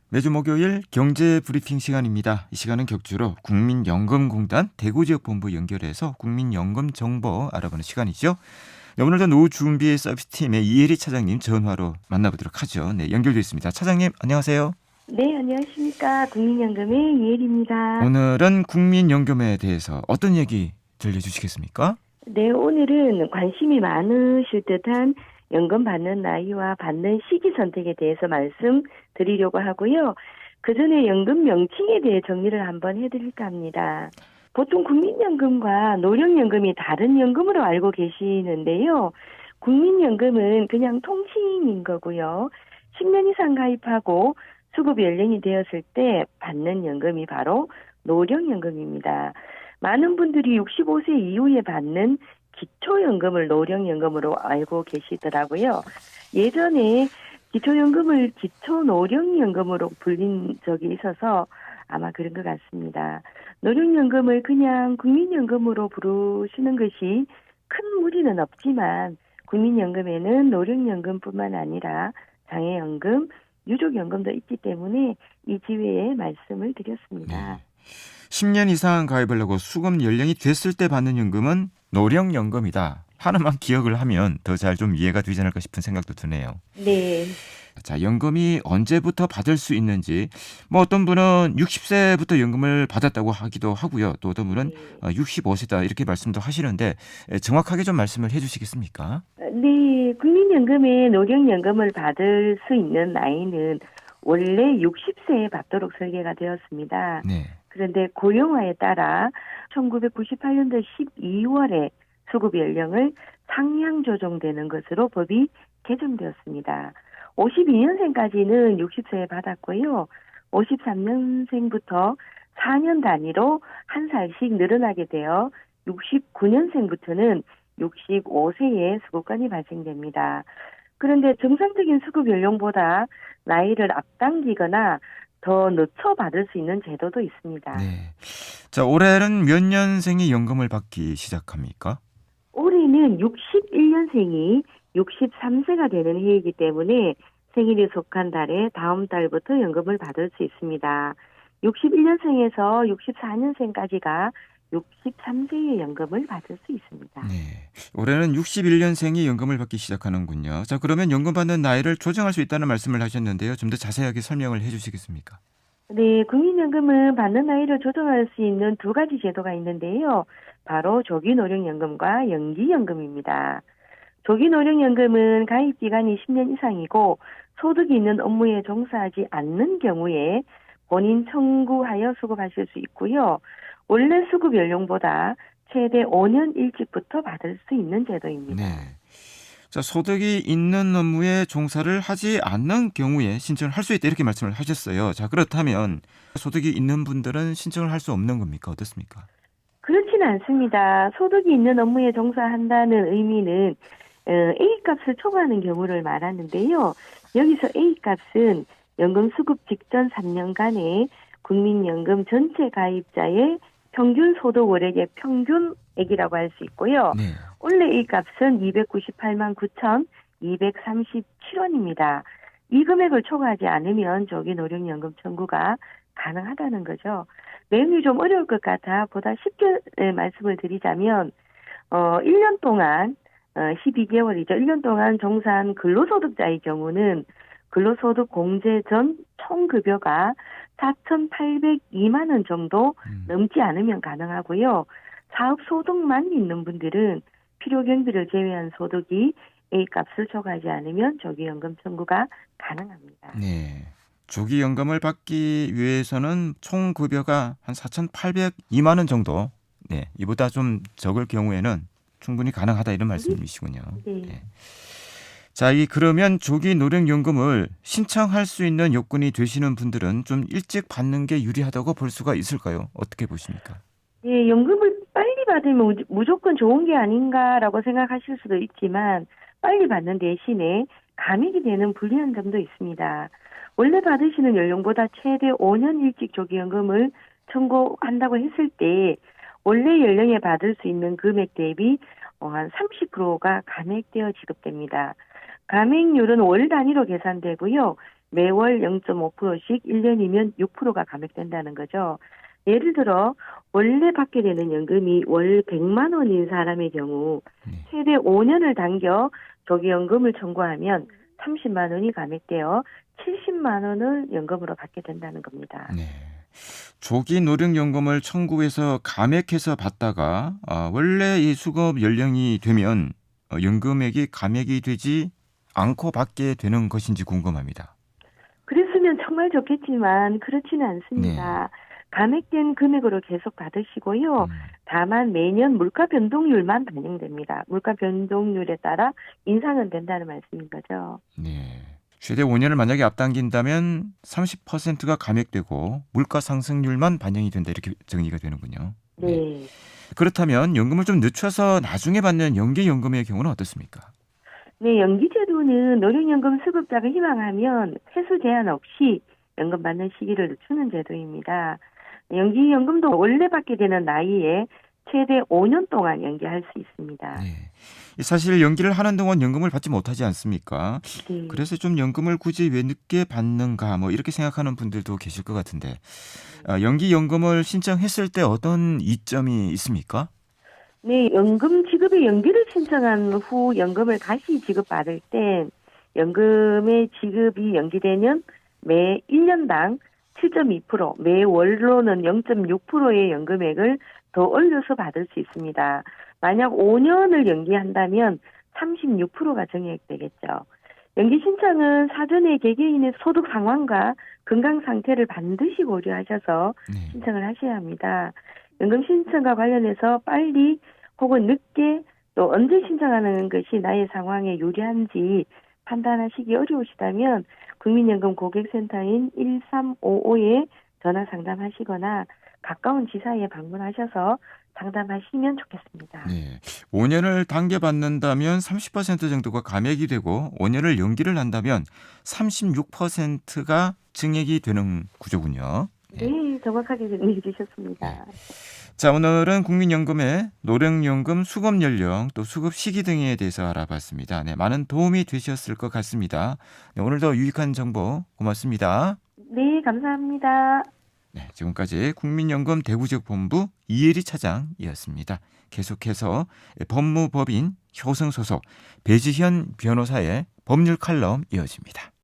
매주 목요일 경제 브리핑 시간입니다. 이 시간은 격주로 국민연금공단 대구지역본부 연결해서 국민연금 정보 알아보는 시간이죠. 네, 오늘도 노후 준비 서비스팀의 이혜리 차장님 전화로 만나보도록 하죠. 네, 연결되어 있습니다. 차장님 안녕하세요. 네, 안녕하십니까. 국민연금의 이혜리입니다. 오늘은 국민연금에 대해서 어떤 얘기 들려주시겠습니까? 네, 오늘은 관심이 많으실 듯한 연금 받는 나이와 받는 시기 선택에 대해서 말씀드리려고 하고요. 그 전에 연금 명칭에 대해 정리를 한번 해드릴까 합니다. 보통 국민연금과 노령연금이 다른 연금으로 알고 계시는데요. 국민연금은 그냥 통칭인 거고요. 10년 이상 가입하고 수급 연령이 되었을 때 받는 연금이 바로 노령연금입니다. 많은 분들이 65세 이후에 받는 기초연금을 노령연금으로 알고 계시더라고요. 예전에 기초연금을 기초노령연금으로 불린 적이 있어서 아마 그런 것 같습니다. 노령연금을 그냥 국민연금으로 부르시는 것이 큰 무리는 없지만 국민연금에는 노령연금뿐만 아니라 장애연금, 유족연금도 있기 때문에 이 기회에 말씀을 드렸습니다. 네. 10년 이상 가입을 하고 수급 연령이 됐을 때 받는 연금은 노령연금이다. 하나만 기억을 하면 더 잘 좀 이해가 되지 않을까 싶은 생각도 드네요. 네. 자, 연금이 언제부터 받을 수 있는지, 뭐 어떤 분은 60세부터 연금을 받았다고 하기도 하고요. 또 어떤 분은 65세다 이렇게 말씀도 하시는데 정확하게 좀 말씀을 해주시겠습니까? 네, 국민연금에 노령연금을 받을 수 있는 나이는 원래 60세에 받도록 설계가 되었습니다. 네. 그런데 고령화에 따라 1998년도 12월에 수급 연령을 상향 조정되는 것으로 법이 개정되었습니다. 52년생까지는 60세에 받았고요. 53년생부터 4년 단위로 한 살씩 늘어나게 되어 69년생부터는 65세에 수급관이 발생됩니다. 그런데 정상적인 수급 연령보다 나이를 앞당기거나 더 늦춰 받을 수 있는 제도도 있습니다. 네. 자, 올해는 몇 년생이 연금을 받기 시작합니까? 올해는 61년생이 63세가 되는 해이기 때문에 생일이 속한 달에 다음 달부터 연금을 받을 수 있습니다. 61년생에서 64년생까지가 63세의 연금을 받을 수 있습니다. 네. 올해는 61년생이 연금을 받기 시작하는군요. 자, 그러면 연금 받는 나이를 조정할 수 있다는 말씀을 하셨는데요. 좀 더 자세하게 설명을 해 주시겠습니까? 네, 국민연금은 받는 나이를 조정할 수 있는 두 가지 제도가 있는데요. 바로 조기노령연금과 연기연금입니다. 조기노령연금은 가입기간이 10년 이상이고 소득이 있는 업무에 종사하지 않는 경우에 본인 청구하여 수급하실 수 있고요. 원래 수급 연령보다 최대 5년 일찍부터 받을 수 있는 제도입니다. 네. 자, 소득이 있는 업무에 종사를 하지 않는 경우에 신청을 할 수 있다 이렇게 말씀을 하셨어요. 자, 그렇다면 소득이 있는 분들은 신청을 할 수 없는 겁니까? 어떻습니까? 그렇지는 않습니다. 소득이 있는 업무에 종사한다는 의미는 A값을 초과하는 경우를 말하는데요. 여기서 A값은 연금 수급 직전 3년간의 국민연금 전체 가입자의 평균 소득 월액의 평균액이라고 할 수 있고요. 네. 원래 A값은 298만 9,237원입니다. 이 금액을 초과하지 않으면 조기노령연금 청구가 가능하다는 거죠. 내용이 좀 어려울 것 같아 보다 쉽게 말씀을 드리자면 1년 동안 12개월이죠. 1년 동안 종사한 근로소득자의 경우는 근로소득 공제 전 총급여가 4,802만 원 정도 넘지 않으면 가능하고요. 사업소득만 있는 분들은 필요경비를 제외한 소득이 A값을 초과하지 않으면 조기연금 청구가 가능합니다. 네. 조기연금을 받기 위해서는 총 급여가 한 4,802만 원 정도. 네. 이보다 좀 적을 경우에는 충분히 가능하다 이런 말씀이시군요. 네. 네. 자, 그러면 조기노령연금을 신청할 수 있는 요건이 되시는 분들은 좀 일찍 받는 게 유리하다고 볼 수가 있을까요? 어떻게 보십니까? 예, 연금을 빨리 받으면 무조건 좋은 게 아닌가라고 생각하실 수도 있지만 빨리 받는 대신에 감액이 되는 불리한 점도 있습니다. 원래 받으시는 연령보다 최대 5년 일찍 조기연금을 청구한다고 했을 때 원래 연령에 받을 수 있는 금액 대비 한 30%가 감액되어 지급됩니다. 감액률은 월 단위로 계산되고요. 매월 0.5%씩 1년이면 6%가 감액된다는 거죠. 예를 들어 원래 받게 되는 연금이 월 100만 원인 사람의 경우 네. 최대 5년을 당겨 조기연금을 청구하면 30만 원이 감액되어 70만 원을 연금으로 받게 된다는 겁니다. 네. 조기 노령연금을 청구해서 감액해서 받다가 원래 이 수급 연령이 되면 연금액이 감액이 되지 않고 받게 되는 것인지 궁금합니다. 그랬으면 정말 좋겠지만 그렇지는 않습니다. 감액된 금액으로 계속 받으시고요. 다만 매년 물가 변동률만 반영됩니다. 물가 변동률에 따라 인상은 된다는 말씀인 거죠. 네. 최대 5년을 만약에 앞당긴다면 30%가 감액되고 물가 상승률만 반영이 된다 이렇게 정리가 되는군요. 네. 그렇다면 연금을 좀 늦춰서 나중에 받는 연계연금의 경우는 어떻습니까? 네, 연기제도는 노령연금 수급자가 희망하면 세수 제한 없이 연금 받는 시기를 늦추는 제도입니다. 연기연금도 원래 받게 되는 나이에 최대 5년 동안 연기할 수 있습니다. 네. 사실 연기를 하는 동안 연금을 받지 못하지 않습니까? 네. 그래서 좀 연금을 굳이 왜 늦게 받는가 뭐 이렇게 생각하는 분들도 계실 것 같은데 연기연금을 신청했을 때 어떤 이점이 있습니까? 네, 연금 지급의 연기를 신청한 후 연금을 다시 지급받을 땐 연금의 지급이 연기되면 매 1년당 7.2%, 매월로는 0.6%의 연금액을 더 올려서 받을 수 있습니다. 만약 5년을 연기한다면 36%가 증액되겠죠. 연기 신청은 사전에 개개인의 소득 상황과 건강 상태를 반드시 고려하셔서 네. 신청을 하셔야 합니다. 연금 신청과 관련해서 빨리 혹은 늦게 또 언제 신청하는 것이 나의 상황에 유리한지 판단하시기 어려우시다면 국민연금 고객센터인 1355에 전화 상담하시거나 가까운 지사에 방문하셔서 상담하시면 좋겠습니다. 네. 5년을 당겨받는다면 30% 정도가 감액이 되고 5년을 연기를 한다면 36%가 증액이 되는 구조군요. 네, 정확하게 정리해 주셨습니다. 자, 오늘은 국민연금의 노령연금 수급연령 또 수급 시기 등에 대해서 알아봤습니다. 네, 많은 도움이 되셨을 것 같습니다. 네, 오늘도 유익한 정보 고맙습니다. 네, 감사합니다. 네, 지금까지 국민연금 대구지역본부 이혜리 차장이었습니다. 계속해서 법무법인 효성소속 배지현 변호사의 법률 칼럼 이어집니다.